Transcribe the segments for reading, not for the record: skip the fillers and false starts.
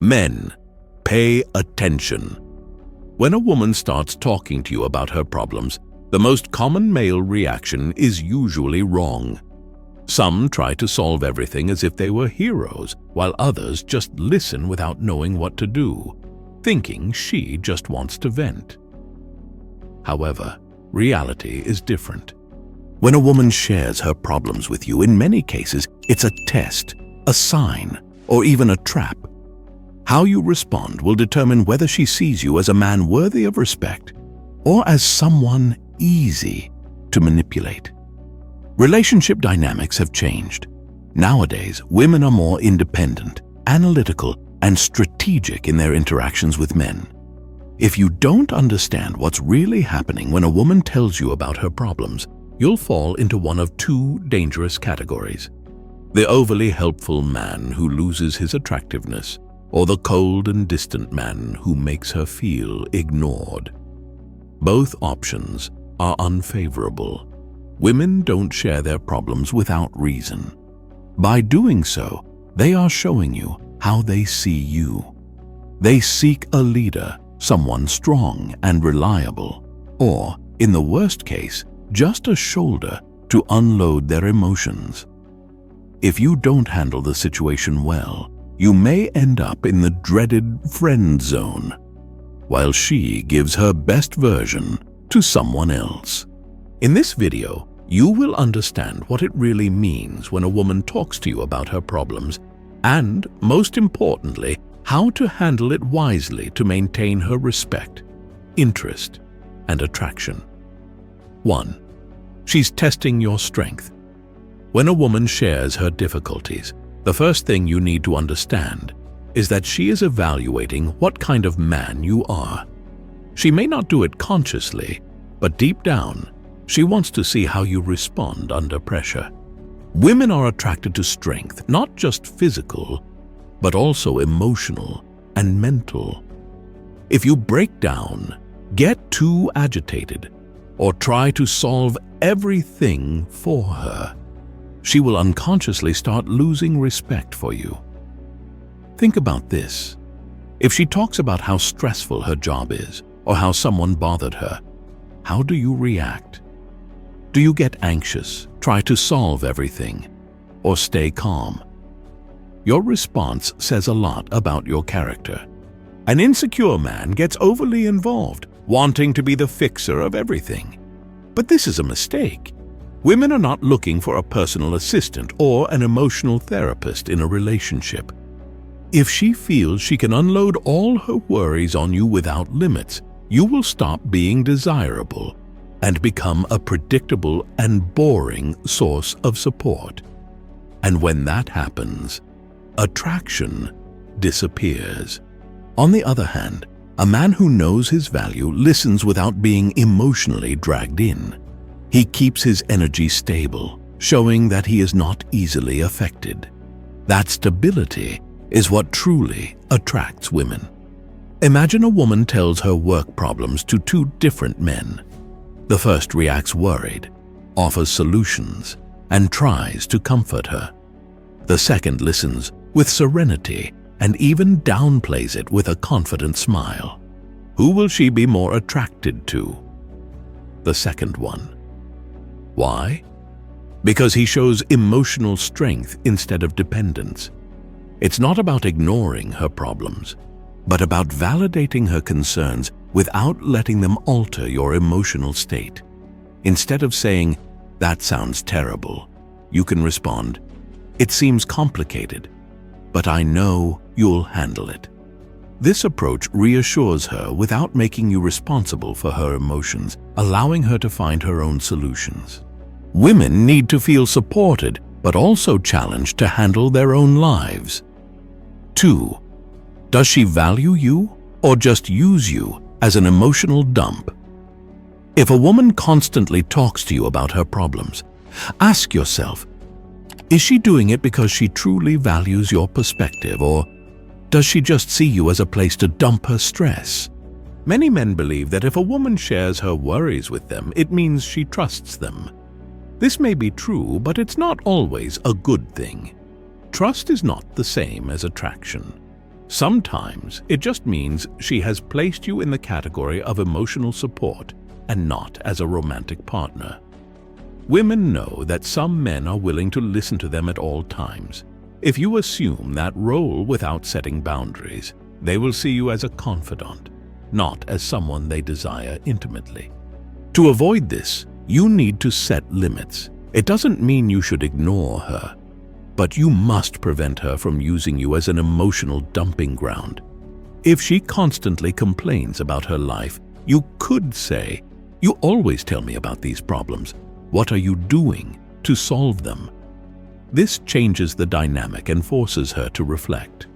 Men, pay attention. When a woman starts talking to you about her problems, the most common male reaction is usually wrong. Some try to solve everything as if they were heroes, while others just listen without knowing what to do, thinking she just wants to vent. However, reality is different. When a woman shares her problems with you, in many cases, it's a test, a sign, or even a trap. How you respond will determine whether she sees you as a man worthy of respect or as someone easy to manipulate. Relationship dynamics have changed. Nowadays, women are more independent, analytical, and strategic in their interactions with men. If you don't understand what's really happening when a woman tells you about her problems, you'll fall into one of two dangerous categories: the overly helpful man who loses his attractiveness, or the cold and distant man who makes her feel ignored. Both options are unfavorable. Women don't share their problems without reason. By doing so, they are showing you how they see you. They seek a leader, someone strong and reliable, or, in the worst case, just a shoulder to unload their emotions. If you don't handle the situation well, you may end up in the dreaded friend zone, while she gives her best version to someone else. In this video, you will understand what it really means when a woman talks to you about her problems and, most importantly, how to handle it wisely to maintain her respect, interest, and attraction. 1. She's testing your strength. When a woman shares her difficulties, the first thing you need to understand is that she is evaluating what kind of man you are. She may not do it consciously, but deep down, she wants to see how you respond under pressure. Women are attracted to strength, not just physical, but also emotional and mental. If you break down, get too agitated, or try to solve everything for her, she will unconsciously start losing respect for you. Think about this. If she talks about how stressful her job is, or how someone bothered her, how do you react? Do you get anxious, try to solve everything, or stay calm? Your response says a lot about your character. An insecure man gets overly involved, wanting to be the fixer of everything. But this is a mistake. Women are not looking for a personal assistant or an emotional therapist in a relationship. If she feels she can unload all her worries on you without limits, you will stop being desirable and become a predictable and boring source of support. And when that happens, attraction disappears. On the other hand, a man who knows his value listens without being emotionally dragged in. He keeps his energy stable, showing that he is not easily affected. That stability is what truly attracts women. Imagine a woman tells her work problems to two different men. The first reacts worried, offers solutions, and tries to comfort her. The second listens with serenity and even downplays it with a confident smile. Who will she be more attracted to? The second one. Why? Because he shows emotional strength instead of dependence. It's not about ignoring her problems, but about validating her concerns without letting them alter your emotional state. Instead of saying, "That sounds terrible," you can respond, "It seems complicated, but I know you'll handle it." This approach reassures her without making you responsible for her emotions, allowing her to find her own solutions. Women need to feel supported, but also challenged to handle their own lives. 2. Does she value you or just use you as an emotional dump? If a woman constantly talks to you about her problems, ask yourself, is she doing it because she truly values your perspective, or does she just see you as a place to dump her stress? Many men believe that if a woman shares her worries with them, it means she trusts them. This may be true, but it's not always a good thing. Trust is not the same as attraction. Sometimes it just means she has placed you in the category of emotional support and not as a romantic partner. Women know that some men are willing to listen to them at all times. If you assume that role without setting boundaries, they will see you as a confidant, not as someone they desire intimately. To avoid this, you need to set limits. It doesn't mean you should ignore her, but you must prevent her from using you as an emotional dumping ground. If she constantly complains about her life, you could say, "You always tell me about these problems. What are you doing to solve them?" This changes the dynamic and forces her to reflect.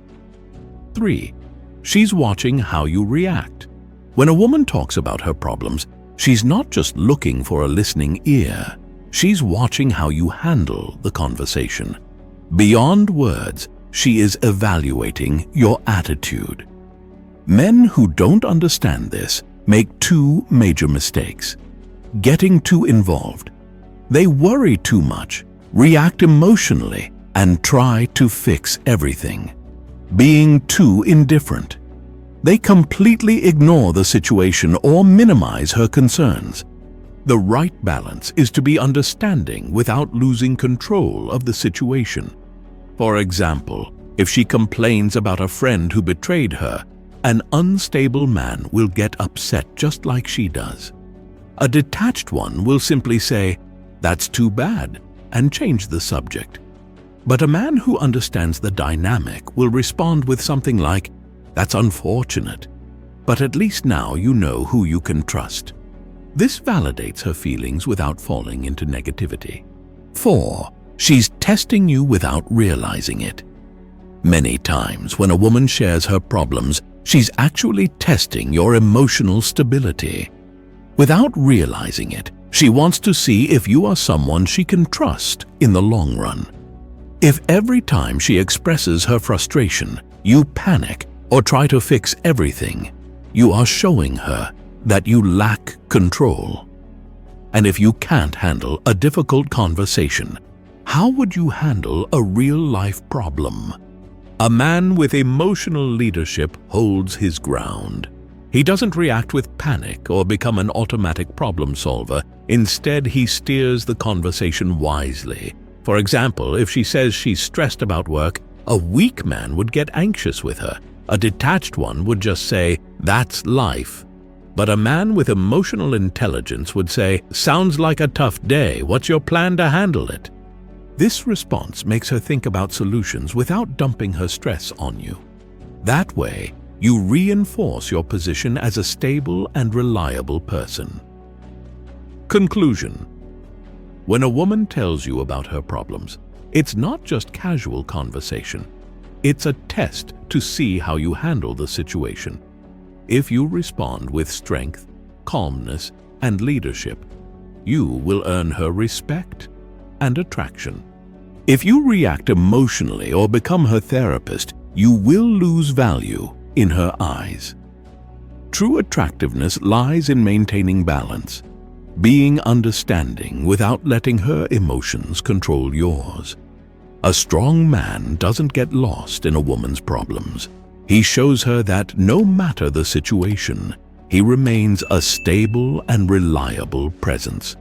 3. She's watching how you react. When a woman talks about her problems, she's not just looking for a listening ear. She's watching how you handle the conversation. Beyond words, she is evaluating your attitude. Men who don't understand this make two major mistakes: getting too involved. They worry too much, react emotionally, and try to fix everything. Being too indifferent. They completely ignore the situation or minimize her concerns. The right balance is to be understanding without losing control of the situation. For example, if she complains about a friend who betrayed her, an unstable man will get upset just like she does. A detached one will simply say, "That's too bad," and change the subject. But a man who understands the dynamic will respond with something like, "That's unfortunate, but at least now you know who you can trust." This validates her feelings without falling into negativity. 4. She's testing you without realizing it. Many times when a woman shares her problems, she's actually testing your emotional stability. Without realizing it, she wants to see if you are someone she can trust in the long run. If every time she expresses her frustration, you panic or try to fix everything, you are showing her that you lack control. And if you can't handle a difficult conversation, how would you handle a real-life problem? A man with emotional leadership holds his ground. He doesn't react with panic or become an automatic problem solver. Instead, he steers the conversation wisely. For example, if she says she's stressed about work, a weak man would get anxious with her. A detached one would just say, "That's life." But a man with emotional intelligence would say, "Sounds like a tough day. What's your plan to handle it?" This response makes her think about solutions without dumping her stress on you. That way, you reinforce your position as a stable and reliable person. Conclusion. When a woman tells you about her problems, it's not just casual conversation. It's a test to see how you handle the situation. If you respond with strength, calmness, and leadership, you will earn her respect and attraction. If you react emotionally or become her therapist, you will lose value in her eyes. True attractiveness lies in maintaining balance, being understanding without letting her emotions control yours. A strong man doesn't get lost in a woman's problems. He shows her that no matter the situation, he remains a stable and reliable presence.